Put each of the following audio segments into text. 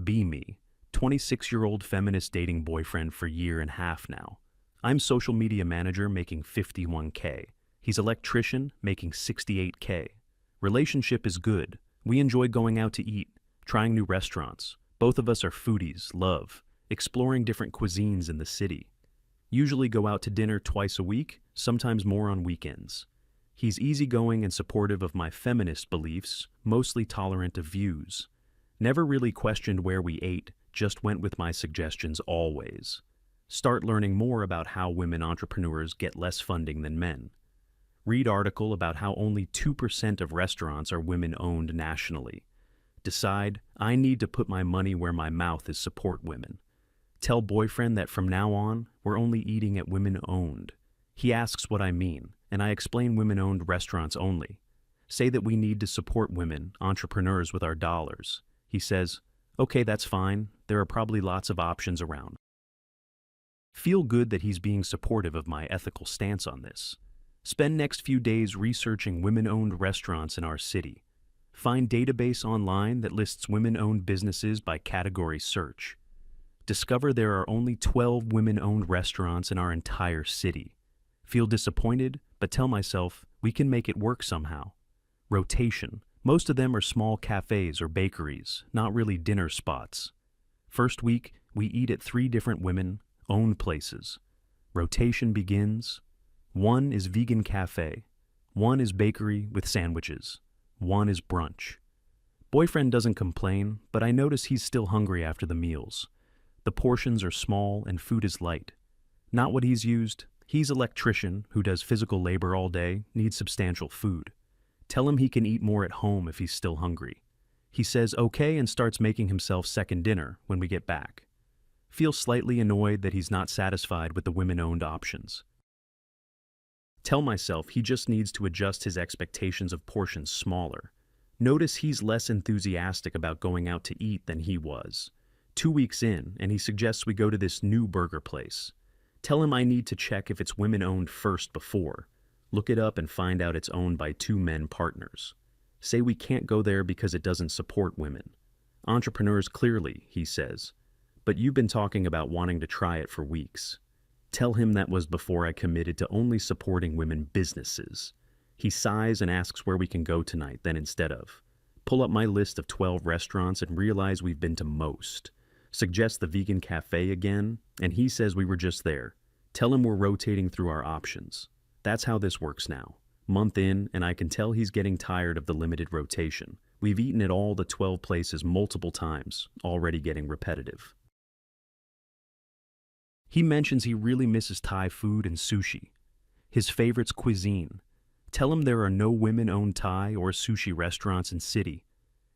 Be me, 26-year-old feminist dating boyfriend for a year and a half now. I'm social media manager making 51K. He's electrician making 68K. Relationship is good. We enjoy going out to eat, trying new restaurants. Both of us are foodies, love, exploring different cuisines in the city. Usually go out to dinner twice a week, sometimes more on weekends. He's easygoing and supportive of my feminist beliefs, mostly tolerant of views. Never really questioned where we ate, just went with my suggestions always. Start learning more about how women entrepreneurs get less funding than men. Read article about how only 2% of restaurants are women-owned nationally. Decide, I need to put my money where my mouth is, support women. Tell boyfriend that from now on, we're only eating at women-owned. He asks what I mean, and I explain women-owned restaurants only. Say that we need to support women, entrepreneurs with our dollars. He says, okay, that's fine. There are probably lots of options around. Feel good that he's being supportive of my ethical stance on this. Spend next few days researching women-owned restaurants in our city. Find database online that lists women-owned businesses by category search. Discover there are only 12 women-owned restaurants in our entire city. Feel disappointed, but tell myself, we can make it work somehow. Rotation. Most of them are small cafes or bakeries, not really dinner spots. First week, we eat at 3 different women-owned places. Rotation begins. 1 is vegan cafe. 1 is bakery with sandwiches. 1 is brunch. Boyfriend doesn't complain, but I notice he's still hungry after the meals. The portions are small and food is light. Not what he's used. He's an electrician who does physical labor all day, needs substantial food. Tell him he can eat more at home if he's still hungry. He says okay and starts making himself second dinner when we get back. Feel slightly annoyed that he's not satisfied with the women-owned options. Tell myself he just needs to adjust his expectations of portions smaller. Notice he's less enthusiastic about going out to eat than he was. 2 weeks in, and he suggests we go to this new burger place. Tell him I need to check if it's women-owned first before. Look it up and find out it's owned by 2 men partners. Say we can't go there because it doesn't support women. Entrepreneurs clearly, he says. But you've been talking about wanting to try it for weeks. Tell him that was before I committed to only supporting women businesses. He sighs and asks where we can go tonight then instead of. Pull up my list of 12 restaurants and realize we've been to most. Suggest the vegan cafe again, and he says we were just there. Tell him we're rotating through our options. That's how this works now. Month in, and I can tell he's getting tired of the limited rotation. We've eaten at all the 12 places multiple times, already getting repetitive. He mentions he really misses Thai food and sushi. His favorite's cuisine. Tell him there are no women-owned Thai or sushi restaurants in city.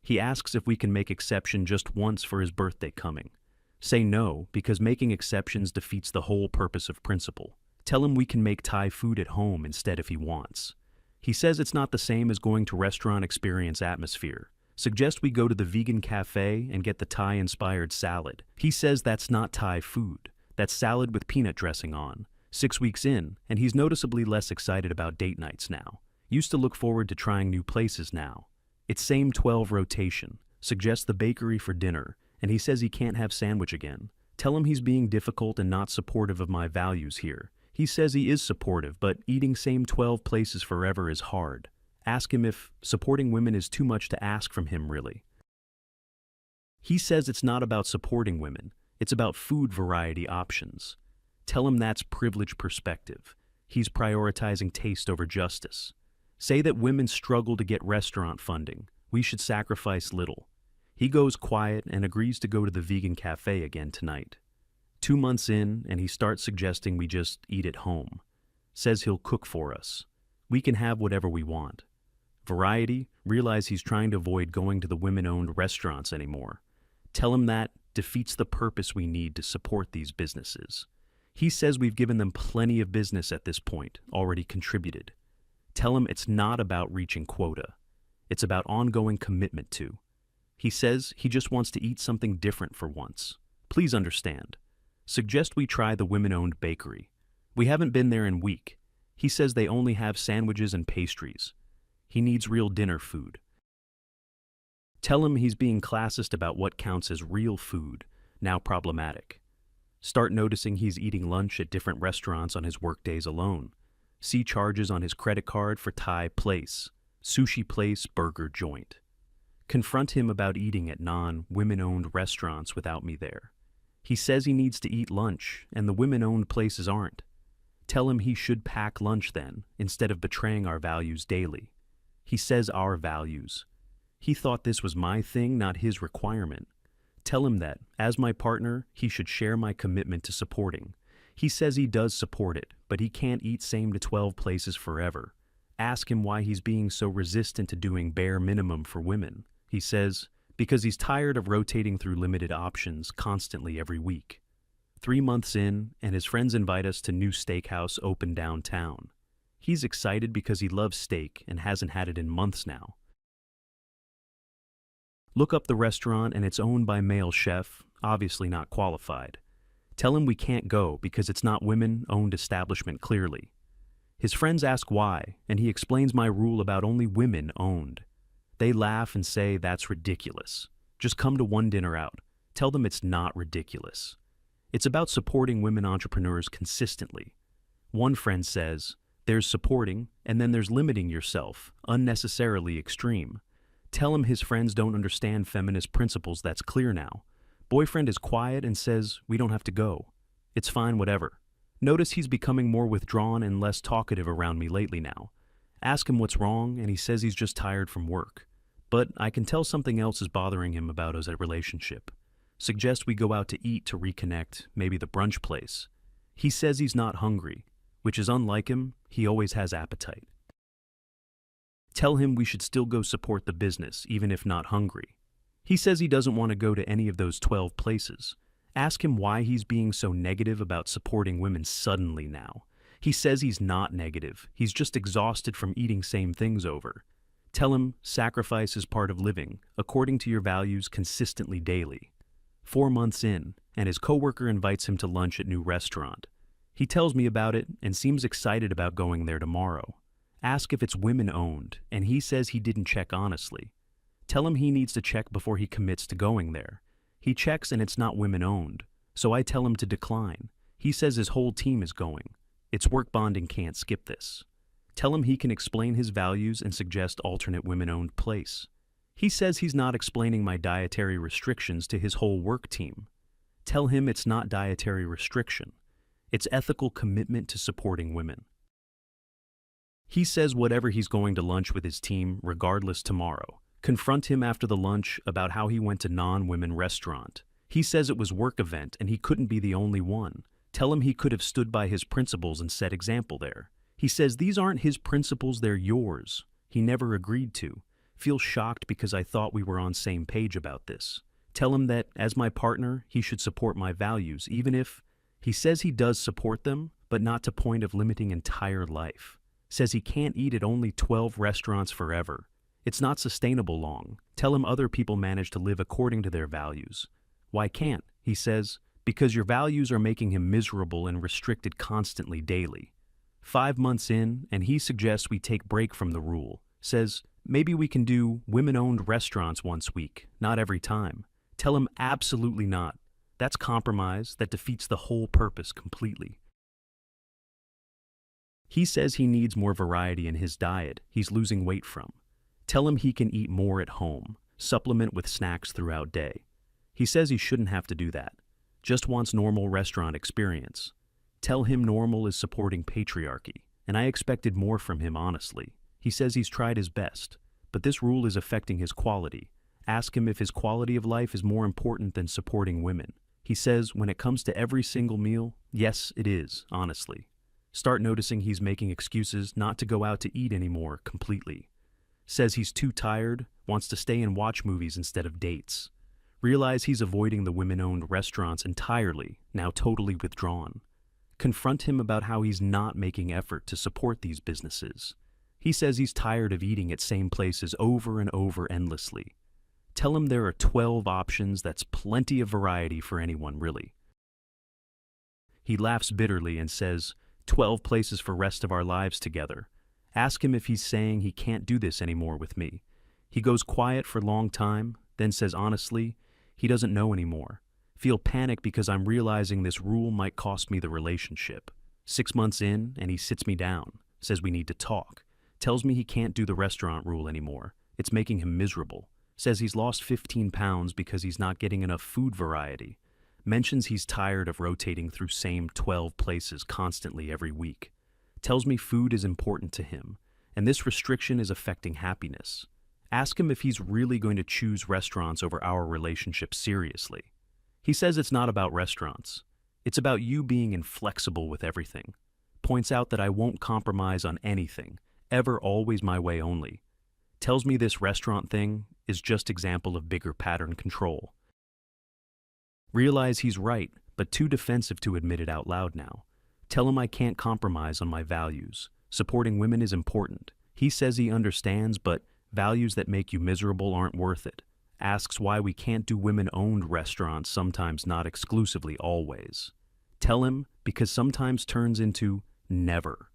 He asks if we can make exception just once for his birthday coming. Say no, because making exceptions defeats the whole purpose of principle. Tell him we can make Thai food at home instead if he wants. He says it's not the same as going to restaurant experience atmosphere. Suggest we go to the vegan cafe and get the Thai-inspired salad. He says that's not Thai food. That's salad with peanut dressing on. 6 weeks in, and he's noticeably less excited about date nights now. Used to look forward to trying new places now. It's same 12 rotation. Suggest the bakery for dinner, and he says he can't have sandwich again. Tell him he's being difficult and not supportive of my values here. He says he is supportive, but eating same 12 places forever is hard. Ask him if supporting women is too much to ask from him really. He says it's not about supporting women, it's about food variety options. Tell him that's privileged perspective. He's prioritizing taste over justice. Say that women struggle to get restaurant funding. We should sacrifice little. He goes quiet and agrees to go to the vegan cafe again tonight. 2 months in, and he starts suggesting we just eat at home. Says he'll cook for us. We can have whatever we want. Variety, realize he's trying to avoid going to the women-owned restaurants anymore. Tell him that defeats the purpose we need to support these businesses. He says we've given them plenty of business at this point, already contributed. Tell him it's not about reaching quota. It's about ongoing commitment to. He says he just wants to eat something different for once. Please understand. Suggest we try the women-owned bakery. We haven't been there in a week. He says they only have sandwiches and pastries. He needs real dinner food. Tell him he's being classist about what counts as real food, now problematic. Start noticing he's eating lunch at different restaurants on his work days alone. See charges on his credit card for Thai place, sushi place, burger joint. Confront him about eating at non-women-owned restaurants without me there. He says he needs to eat lunch, and the women-owned places aren't. Tell him he should pack lunch then, instead of betraying our values daily. He says our values. He thought this was my thing, not his requirement. Tell him that, as my partner, he should share my commitment to supporting. He says he does support it, but he can't eat same to 12 places forever. Ask him why he's being so resistant to doing bare minimum for women. He says, because he's tired of rotating through limited options constantly every week. 3 months in, and his friends invite us to new steakhouse open downtown. He's excited because he loves steak and hasn't had it in months now. Look up the restaurant and it's owned by male chef, obviously not qualified. Tell him we can't go because it's not women-owned establishment clearly. His friends ask why, and he explains my rule about only women-owned. They laugh and say that's ridiculous. Just come to one dinner out. Tell them it's not ridiculous. It's about supporting women entrepreneurs consistently. One friend says, there's supporting, and then there's limiting yourself, unnecessarily extreme. Tell him his friends don't understand feminist principles, that's clear now. Boyfriend is quiet and says, we don't have to go. It's fine, whatever. Notice he's becoming more withdrawn and less talkative around me lately now. Ask him what's wrong, and he says he's just tired from work. But I can tell something else is bothering him about us at relationship. Suggest we go out to eat to reconnect, maybe the brunch place. He says he's not hungry, which is unlike him, he always has appetite. Tell him we should still go support the business, even if not hungry. He says he doesn't want to go to any of those 12 places. Ask him why he's being so negative about supporting women suddenly now. He says he's not negative, he's just exhausted from eating same things over. Tell him sacrifice is part of living, according to your values consistently daily. 4 months in, and his coworker invites him to lunch at new restaurant. He tells me about it and seems excited about going there tomorrow. Ask if it's women-owned, and he says he didn't check honestly. Tell him he needs to check before he commits to going there. He checks and it's not women-owned, so I tell him to decline. He says his whole team is going. It's work bonding, can't skip this. Tell him he can explain his values and suggest alternate women-owned place. He says he's not explaining my dietary restrictions to his whole work team. Tell him it's not dietary restriction. It's ethical commitment to supporting women. He says whatever he's going to lunch with his team, regardless tomorrow. Confront him after the lunch about how he went to non-women restaurant. He says it was work event and he couldn't be the only one. Tell him he could have stood by his principles and set example there. He says these aren't his principles, they're yours. He never agreed to. Feel shocked because I thought we were on same page about this. Tell him that, as my partner, he should support my values, even if he says he does support them, but not to point of limiting entire life. Says he can't eat at only 12 restaurants forever. It's not sustainable long. Tell him other people manage to live according to their values. Why can't? He says, because your values are making him miserable and restricted constantly daily. 5 months in, and he suggests we take break from the rule. Says, maybe we can do women-owned restaurants once a week, not every time. Tell him absolutely not. That's compromise that defeats the whole purpose completely. He says he needs more variety in his diet he's losing weight from. Tell him he can eat more at home, supplement with snacks throughout day. He says he shouldn't have to do that. Just wants normal restaurant experience. Tell him normal is supporting patriarchy, and I expected more from him honestly. He says he's tried his best, but this rule is affecting his quality. Ask him if his quality of life is more important than supporting women. He says when it comes to every single meal, yes, it is, honestly. Start noticing he's making excuses not to go out to eat anymore completely. Says he's too tired, wants to stay and watch movies instead of dates. Realize he's avoiding the women-owned restaurants entirely, now totally withdrawn. Confront him about how he's not making effort to support these businesses. He says he's tired of eating at same places over and over endlessly. Tell him there are 12 options, that's plenty of variety for anyone, really. He laughs bitterly and says, 12 places for rest of our lives together. Ask him if he's saying he can't do this anymore with me. He goes quiet for a long time, then says honestly, he doesn't know anymore. Feel panic because I'm realizing this rule might cost me the relationship. 6 months in, and he sits me down, says we need to talk, tells me he can't do the restaurant rule anymore. It's making him miserable. Says he's lost 15 pounds because he's not getting enough food variety. Mentions he's tired of rotating through same 12 places constantly every week. Tells me food is important to him, and this restriction is affecting happiness. Ask him if he's really going to choose restaurants over our relationship seriously. He says it's not about restaurants. It's about you being inflexible with everything. Points out that I won't compromise on anything, ever always my way only. Tells me this restaurant thing is just example of bigger pattern control. Realize he's right, but too defensive to admit it out loud now. Tell him I can't compromise on my values. Supporting women is important. He says he understands, but values that make you miserable aren't worth it. Asks why we can't do women-owned restaurants, sometimes not exclusively always. Tell him because sometimes turns into never.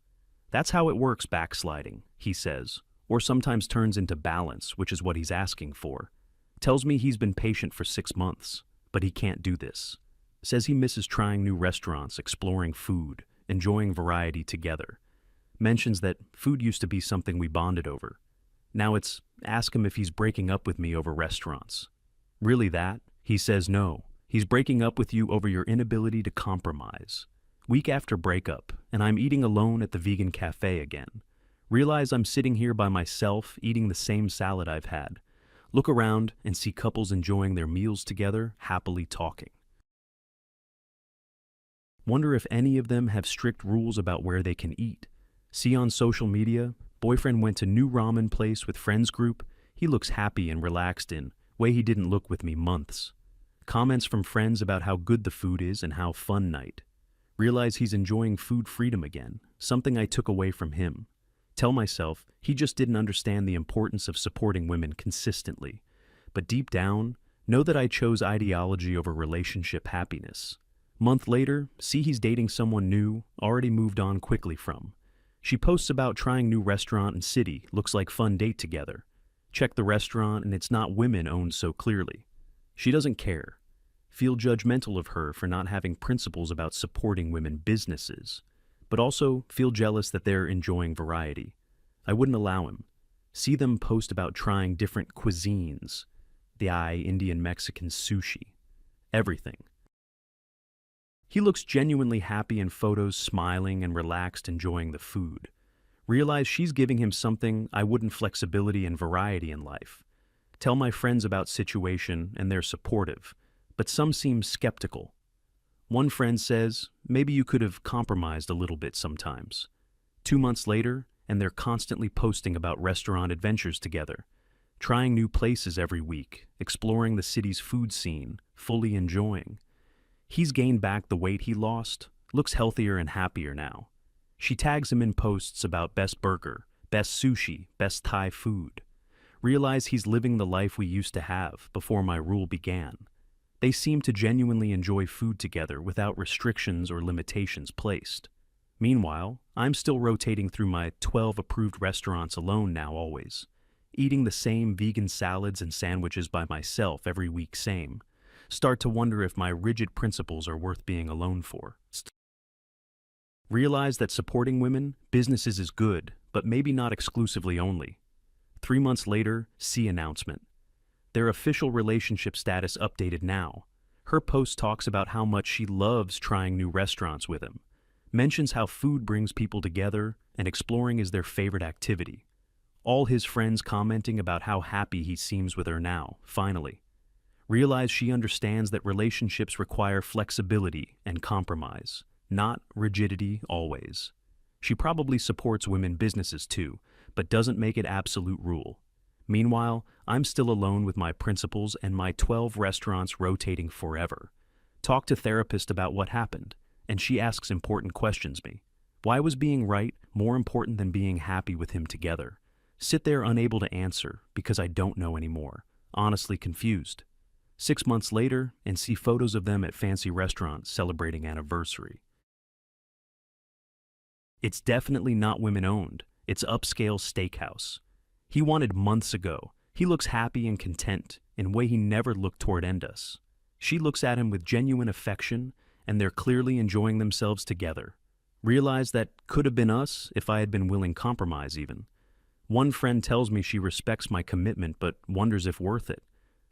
That's how it works backsliding, he says, or sometimes turns into balance, which is what he's asking for. Tells me he's been patient for 6 months, but he can't do this. Says he misses trying new restaurants, exploring food, enjoying variety together. Mentions that food used to be something we bonded over. Now it's ask him if he's breaking up with me over restaurants. Really that? He says no. He's breaking up with you over your inability to compromise. Week after breakup, and I'm eating alone at the vegan cafe again. Realize I'm sitting here by myself, eating the same salad I've had. Look around and see couples enjoying their meals together, happily talking. Wonder if any of them have strict rules about where they can eat. See on social media, boyfriend went to new ramen place with friends group. He looks happy and relaxed in way he didn't look with me months. Comments from friends about how good the food is and how fun night. Realize he's enjoying food freedom again, something I took away from him. Tell myself he just didn't understand the importance of supporting women consistently. But deep down, know that I chose ideology over relationship happiness. Month later, see he's dating someone new, already moved on quickly from. She posts about trying new restaurant and city, looks like fun date together. Check the restaurant and it's not women owned so clearly. She doesn't care. Feel judgmental of her for not having principles about supporting women businesses, but also feel jealous that they're enjoying variety. I wouldn't allow him. See them post about trying different cuisines. Thai, Indian, Mexican, sushi. Everything. He looks genuinely happy in photos, smiling and relaxed, enjoying the food. Realize she's giving him something I wouldn't, flexibility and variety in life. Tell my friends about situation and they're supportive, but some seem skeptical. One friend says, maybe you could have compromised a little bit sometimes. 2 months later, and they're constantly posting about restaurant adventures together, trying new places every week, exploring the city's food scene, fully enjoying. He's gained back the weight he lost, looks healthier and happier now. She tags him in posts about best burger, best sushi, best Thai food. Realize he's living the life we used to have before my rule began. They seem to genuinely enjoy food together without restrictions or limitations placed. Meanwhile, I'm still rotating through my 12 approved restaurants alone now always. Eating the same vegan salads and sandwiches by myself every week same. Start to wonder if my rigid principles are worth being alone for. Realize that supporting women, businesses is good, but maybe not exclusively only. 3 months later, see announcement. Their official relationship status updated now. Her post talks about how much she loves trying new restaurants with him. Mentions how food brings people together and exploring is their favorite activity. All his friends commenting about how happy he seems with her now, finally. Realize she understands that relationships require flexibility and compromise, not rigidity always. She probably supports women businesses too, but doesn't make it absolute rule. Meanwhile, I'm still alone with my principles and my 12 restaurants rotating forever. Talk to therapist about what happened, and she asks important questions me. Why was being right more important than being happy with him together? Sit there unable to answer because I don't know anymore, honestly confused. 6 months later, and see photos of them at fancy restaurants celebrating anniversary. It's definitely not women-owned. It's upscale steakhouse. He wanted months ago. He looks happy and content in a way he never looked toward end us. She looks at him with genuine affection, and they're clearly enjoying themselves together. Realize that could have been us if I had been willing compromise even. One friend tells me she respects my commitment but wonders if worth it.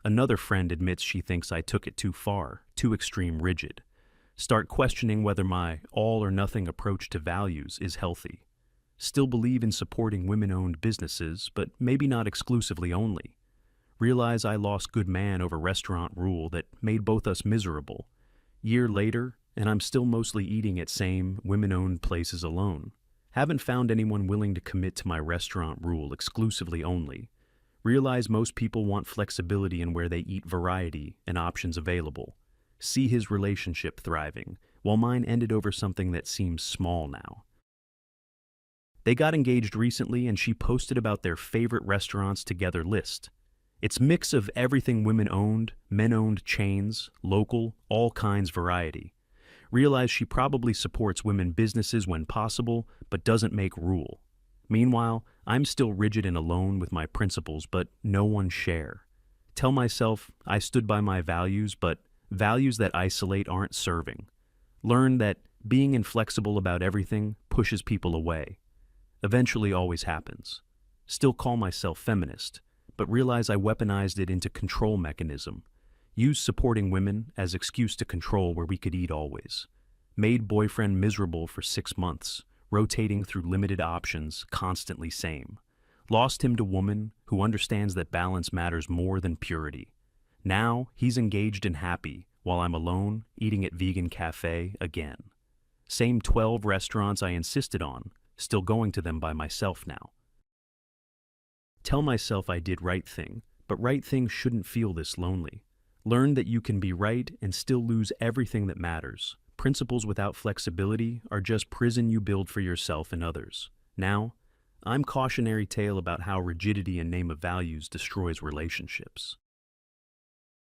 Another friend admits she thinks I took it too far, too extreme rigid. Start questioning whether my all or nothing approach to values is healthy. Still believe in supporting women-owned businesses, but maybe not exclusively only. Realize I lost good man over restaurant rule that made both us miserable. Year later, and I'm still mostly eating at same women-owned places alone. Haven't found anyone willing to commit to my restaurant rule exclusively only. Realize most people want flexibility in where they eat, variety and options available. See his relationship thriving, while mine ended over something that seems small now. They got engaged recently and she posted about their favorite restaurants together list. It's mix of everything women-owned, men-owned chains, local, all kinds variety. Realize she probably supports women businesses when possible, but doesn't make rule. Meanwhile, I'm still rigid and alone with my principles, but no one share. Tell myself I stood by my values, but values that isolate aren't serving. Learn that being inflexible about everything pushes people away. Eventually always happens. Still call myself feminist, but realize I weaponized it into control mechanism. Used supporting women as excuse to control where we could eat always. Made boyfriend miserable for 6 months, rotating through limited options, constantly same. Lost him to woman who understands that balance matters more than purity. Now he's engaged and happy, while I'm alone, eating at vegan cafe again. Same 12 restaurants I insisted on, still going to them by myself now. Tell myself I did right thing, but right things shouldn't feel this lonely. Learn that you can be right and still lose everything that matters. Principles without flexibility are just prison you build for yourself and others. Now, I'm cautionary tale about how rigidity in name of values destroys relationships.